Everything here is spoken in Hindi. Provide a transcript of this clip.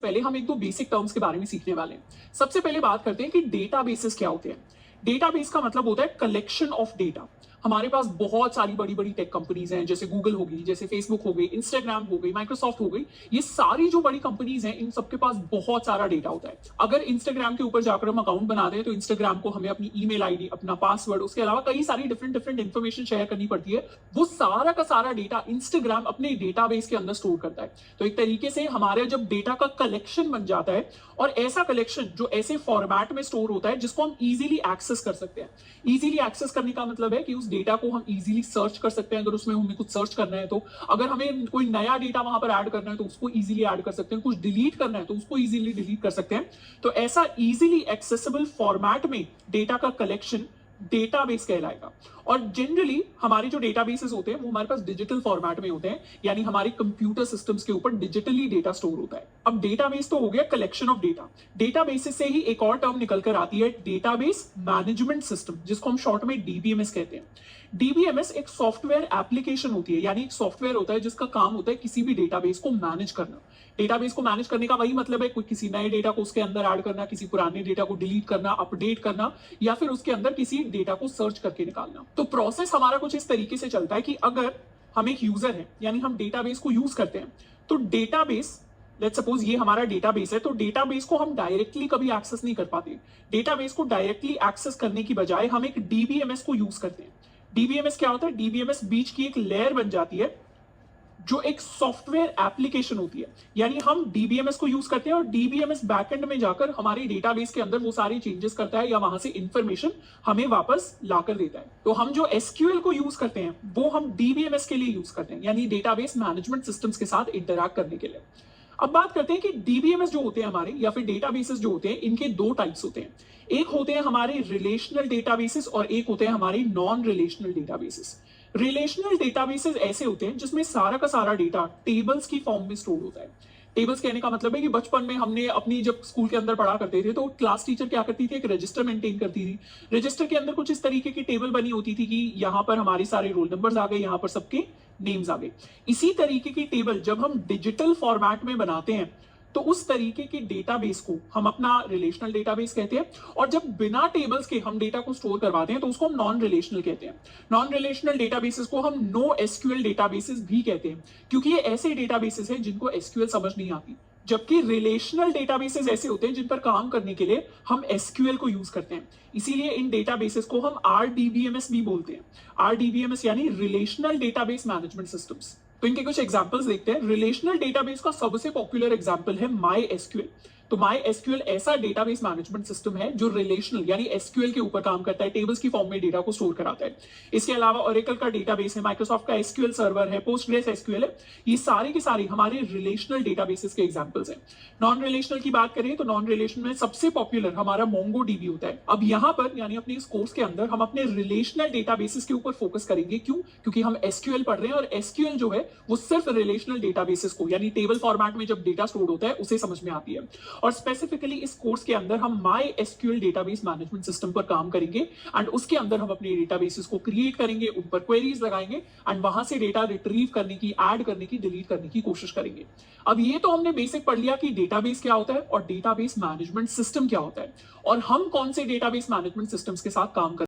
पहले हम एक दो बेसिक टर्म्स के बारे में सीखने वाले हैं। सबसे पहले बात करते हैं कि डेटाबेसेस क्या होते हैं। डेटाबेस का मतलब होता है कलेक्शन ऑफ डेटा। हमारे पास बहुत सारी बड़ी बड़ी टेक कंपनीज हैं, जैसे गूगल हो गई, जैसे फेसबुक हो गई, इंस्टाग्राम हो गई, माइक्रोसॉफ्ट हो गई। ये सारी जो बड़ी कंपनीज हैं, इन सबके पास बहुत सारा डेटा होता है। अगर इंस्टाग्राम के ऊपर जाकर हम अकाउंट बना दें तो इंस्टाग्राम को हमें अपनी ईमेल आईडी, अपना पासवर्ड, उसके अलावा कई सारी डिफरेंट डिफरेंट इंफॉर्मेशन शेयर करनी पड़ती है। वो सारा का सारा डेटा इंस्टाग्राम अपने डेटाबेस के अंदर स्टोर करता है। तो एक तरीके से हमारे जब डेटा का कलेक्शन बन जाता है, और ऐसा कलेक्शन जो ऐसे फॉर्मेट में स्टोर होता है जिसको हम इजीली एक्सेस कर सकते हैं। इजीली एक्सेस करने का मतलब है कि उस डेटा को हम इजीली सर्च कर सकते हैं। अगर उसमें हमें कुछ सर्च करना है, तो अगर हमें कोई नया डेटा वहां पर ऐड करना है तो उसको इजीली ऐड कर सकते हैं। कुछ डिलीट करना है तो उसको इजीली डिलीट कर सकते हैं। तो ऐसा इजीली एक्सेसिबल फॉर्मेट में डेटा का कलेक्शन डेटाबेस कहलाएगा। और जनरली हमारे जो डेटाबेसेस होते हैं वो हमारे पास डिजिटल फॉर्मेट में होते हैं, यानी हमारे कंप्यूटर सिस्टम्स के ऊपर डिजिटली डेटा स्टोर होता है। अब डेटाबेस तो हो गया कलेक्शन ऑफ डेटा। डेटाबेसेस से ही एक और टर्म निकल कर आती है, डेटाबेस मैनेजमेंट सिस्टम, जिसको हम शॉर्ट में डीबीएमएस कहते हैं। डीबीएमएस एक सॉफ्टवेयर एप्लीकेशन होती है, यानी एक सॉफ्टवेयर होता है जिसका काम होता है किसी भी डेटाबेस को मैनेज करना। डेटाबेस को मैनेज करने का वही मतलब है, कोई किसी नए डेटा को उसके अंदर ऐड करना, किसी पुराने डेटा को डिलीट करना, अपडेट करना, या फिर उसके अंदर किसी डेटा को सर्च करके निकालना। तो प्रोसेस हमारा कुछ इस तरीके से चलता है कि अगर हम एक यूजर है, यानी हम डेटाबेस को यूज करते हैं, तो डेटाबेस, लेट्स सपोज ये हमारा डेटाबेस है, तो डेटाबेस को हम डायरेक्टली कभी एक्सेस नहीं कर पाते। डेटाबेस को डायरेक्टली एक्सेस करने की बजाय हम एक डीबीएमएस को यूज करते हैं। डीबीएमएस क्या होता है? डीबीएमएस बीच की एक लेयर बन जाती है जो एक सॉफ्टवेयर एप्लीकेशन होती है। यानी हम डीबीएमएस को यूज करते हैं और डीबीएमएस बैकएंड में जाकर हमारे डेटाबेस के अंदर वो सारे चेंजेस करता है या वहां से इंफॉर्मेशन हमें वापस लाकर देता है। तो हम जो एसक्यूएल को यूज करते हैं वो हम डीबीएमएस के लिए यूज करते हैं, यानी डेटाबेस मैनेजमेंट सिस्टम्स के साथ इंटरैक्ट करने के लिए। अब बात करते हैं कि डीबीएमएस जो होते हैं हमारे, या फिर डेटाबेसेस जो होते हैं, इनके दो टाइप्स होते हैं। एक होते हैं हमारे रिलेशनल डेटाबेसेस और एक होते हैं हमारे non relational databases. Relational databases ऐसे होते हैं जिसमें सारा का सारा डेटा टेबल्स की फॉर्म में स्टोर होता है। टेबल्स कहने का मतलब है कि बचपन में हमने अपनी जब स्कूल के अंदर पढ़ा करते थे तो क्लास टीचर क्या करती थी, एक रजिस्टर मेंटेन करती थी। रजिस्टर के अंदर कुछ इस तरीके की टेबल बनी होती थी कि यहाँ पर हमारे सारे रोल नंबर्स आ गए, यहाँ पर सबके नेम्स आ गए। इसी तरीके की टेबल जब हम डिजिटल फॉर्मेट में बनाते हैं तो उस तरीके के डेटाबेस को हम अपना रिलेशनल डेटाबेस कहते हैं। और जब बिना टेबल्स के हम डेटा को स्टोर करवाते हैं तो उसको हम नॉन रिलेशनल कहते हैं। नॉन रिलेशनल डेटाबेसेस को हम नो एसक्यूएल डेटाबेसेस भी कहते हैं, क्योंकि ये ऐसे डेटाबेसेस हैं जिनको एसक्यूएल समझ नहीं आती। जबकि रिलेशनल डेटाबेसेस ऐसे होते हैं जिन पर काम करने के लिए हम एसक्यूएल को यूज करते हैं। इसीलिए इन डेटाबेसेस को हम आरडीबीएमएस भी बोलते हैं। आरडीबीएमएस यानी रिलेशनल डेटाबेस मैनेजमेंट सिस्टम्स। तो इनके कुछ एग्जांपल्स देखते हैं। रिलेशनल डेटाबेस का सबसे पॉपुलर एग्जांपल है माई एसक्यूएल। तो माई एसक्यूएल ऐसा डेटाबेस मैनेजमेंट सिस्टम है जो रिलेशनल यानी एसक्यूएल के ऊपर काम करता है, टेबल्स की फॉर्म में डेटा को स्टोर कराता है। इसके अलावा ओरेकल का डेटाबेस है, माइक्रोसॉफ्ट का एसक्यूएल सर्वर है, पोस्टग्रेस एसक्यूएल है। ये सारे के सारे हमारे रिलेशनल डेटाबेसेस के एग्जांपल्स हैं। नॉन रिलेशनल की बात करें तो नॉन रिलेशनल में सबसे पॉपुलर हमारा मोंगोडीबी होता है। अब यहां पर यानी अपने इस कोर्स के अंदर हम अपने रिलेशनल डेटाबेसेस के ऊपर फोकस करेंगे। क्यों? क्योंकि हम एसक्यूएल पढ़ रहे हैं और एसक्यूएल जो है वो सिर्फ रिलेशनल डेटाबेसेस को, यानी टेबल फॉर्मेट में जब डेटा स्टोर होता है उसे समझ में आती है। और स्पेसिफिकली इस कोर्स के अंदर हम my SQL database management system पर काम करेंगे एंड उसके अंदर हम अपने डेटाबेसेस को क्रिएट करेंगे, उन पर क्वेरीज लगाएंगे एंड वहां से डेटा रिट्रीव करने की, ऐड करने की, डिलीट करने की कोशिश करेंगे। अब ये तो हमने बेसिक पढ़ लिया कि डेटाबेस क्या होता है और डेटाबेस मैनेजमेंट सिस्टम क्या होता है, और हम कौन से डेटाबेस मैनेजमेंट सिस्टम्स के साथ काम कर